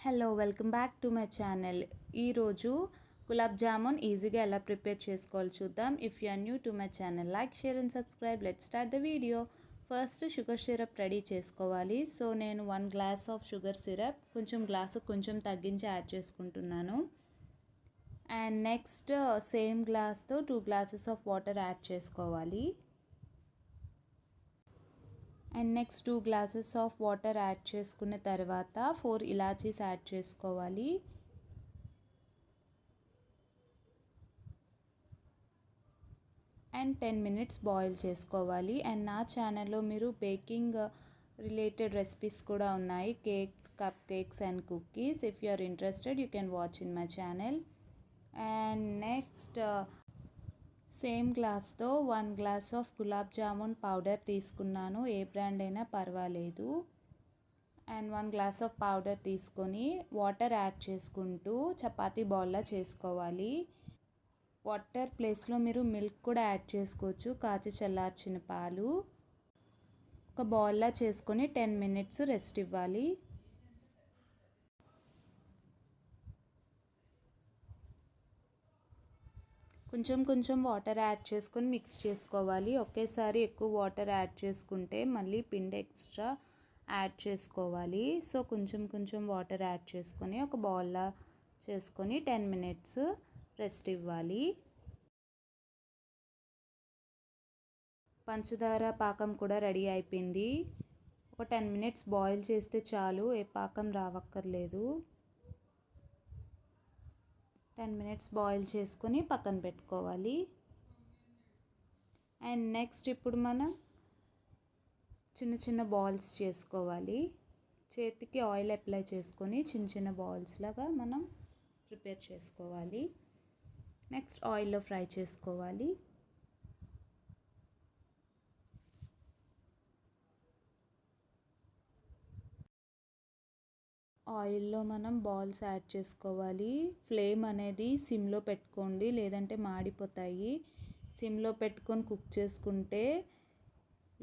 Hello welcome back to my channel. ఈరోజు గులాబ్ జామున్ ఈజీగా ఎలా ప్రిపేర్ చేసుకోవాలో చూద్దాం. If you are new to my channel, like, share and subscribe. Let's start the video. First sugar syrup ready చేసుకోవాలి. So నేను 1 glass of sugar syrup కొంచెం తగ్గించి add చేసుకుంటున్నాను. అండ్ నెక్స్ట్ సేమ్ గ్లాస్తో 2 గ్లాసెస్ ఆఫ్ వాటర్ యాడ్ చేసుకోవాలి. And next 2 glasses of water add చేసుకున్న తర్వాత 4 ఇలాచీస్ యాడ్ చేసుకోవాలి. అండ్ 10 మినిట్స్ బాయిల్ చేసుకోవాలి. అండ్ నా ఛానల్లో మీరు బేకింగ్ రిలేటెడ్ రెసిపీస్ కూడా ఉన్నాయి, cakes, cupcakes and cookies. If you are interested you can watch in my channel. And next same గ్లాస్తో 1 glass of gulab jamun powder తీసుకున్నాను, ఏ బ్రాండ్ అయినా పర్వాలేదు. అండ్ 1 గ్లాస్ ఆఫ్ పౌడర్ తీసుకొని వాటర్ యాడ్ చేసుకుంటూ చపాతీ బాల్లా చేసుకోవాలి. వాటర్ ప్లేస్లో మీరు మిల్క్ కూడా యాడ్ చేసుకోవచ్చు, కాచి చల్లార్చిన పాలు. ఒక బాల్లా చేసుకొని 10 మినిట్స్ రెస్ట్ ఇవ్వాలి. కొంచెం వాటర్ యాడ్ చేసుకొని మిక్స్ చేసుకోవాలి. ఒకేసారి ఎక్కువ వాటర్ యాడ్ చేసుకుంటే మళ్ళీ పిండి ఎక్స్ట్రా యాడ్ చేసుకోవాలి. సో కొంచెం వాటర్ యాడ్ చేసుకొని ఒక బౌల్లా చేసుకొని 10 మినిట్స్ రెస్ట్ ఇవ్వాలి. పంచదార పాకం కూడా రెడీ అయిపోయింది. ఒక 10 మినిట్స్ బాయిల్ చేస్తే చాలు, ఏ పాకం రావక్కర్లేదు. 10 మినిట్స్ బాయిల్ చేసుకొని పక్కన పెట్టుకోవాలి. అండ్ నెక్స్ట్ ఇప్పుడు మనం చిన్న బాల్స్ చేసుకోవాలి. చేతికి ఆయిల్ అప్లై చేసుకొని చిన్న బాల్స్ లాగా మనం ప్రిపేర్ చేసుకోవాలి. నెక్స్ట్ ఆయిల్లో ఫ్రై చేసుకోవాలి. ఆయిల్లో మనం బాల్స్ యాడ్ చేసుకోవాలి. ఫ్లేమ్ అనేది సిమ్లో పెట్టుకోండి, లేదంటే మాడిపోతాయి. సిమ్లో పెట్టుకొని కుక్ చేసుకుంటే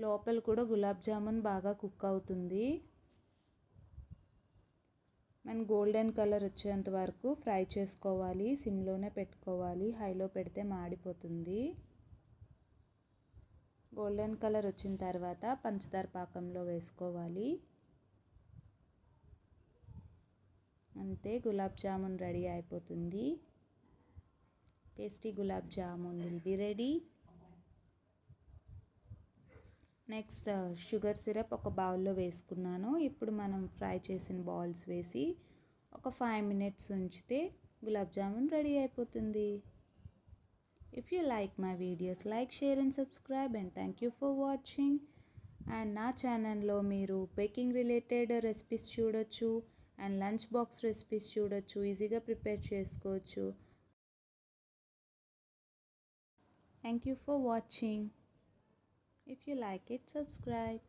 లోపల కూడా గులాబ్ జామున్ బాగా కుక్ అవుతుంది. మనం గోల్డెన్ కలర్ వచ్చేంత వరకు ఫ్రై చేసుకోవాలి. సిమ్లోనే పెట్టుకోవాలి, హైలో పెడితే మాడిపోతుంది. గోల్డెన్ కలర్ వచ్చిన తర్వాత పంచదార పాకంలో వేసుకోవాలి. అంతే, గులాబ్ జామున్ రెడీ అయిపోతుంది. Tasty gulab jamun will be ready. Next sugar syrup ఒక బౌల్లో వేసుకున్నాను. ఇప్పుడు మనం ఫ్రై చేసిన బాల్స్ వేసి ఒక 5 మినిట్స్ ఉంచితే గులాబ్ జామున్ రెడీ అయిపోతుంది. If you like my videos, like, share and subscribe. And thank you for watching. And నా ఛానల్లో మీరు బేకింగ్ రిలేటెడ్ రెసిపీస్ చూడొచ్చు అండ్ లంచ్ బాక్స్ రెసిపీస్ చూడొచ్చు, ఈజీగా ప్రిపేర్ చేసుకోవచ్చు. Thank you for watching. If you like it, subscribe.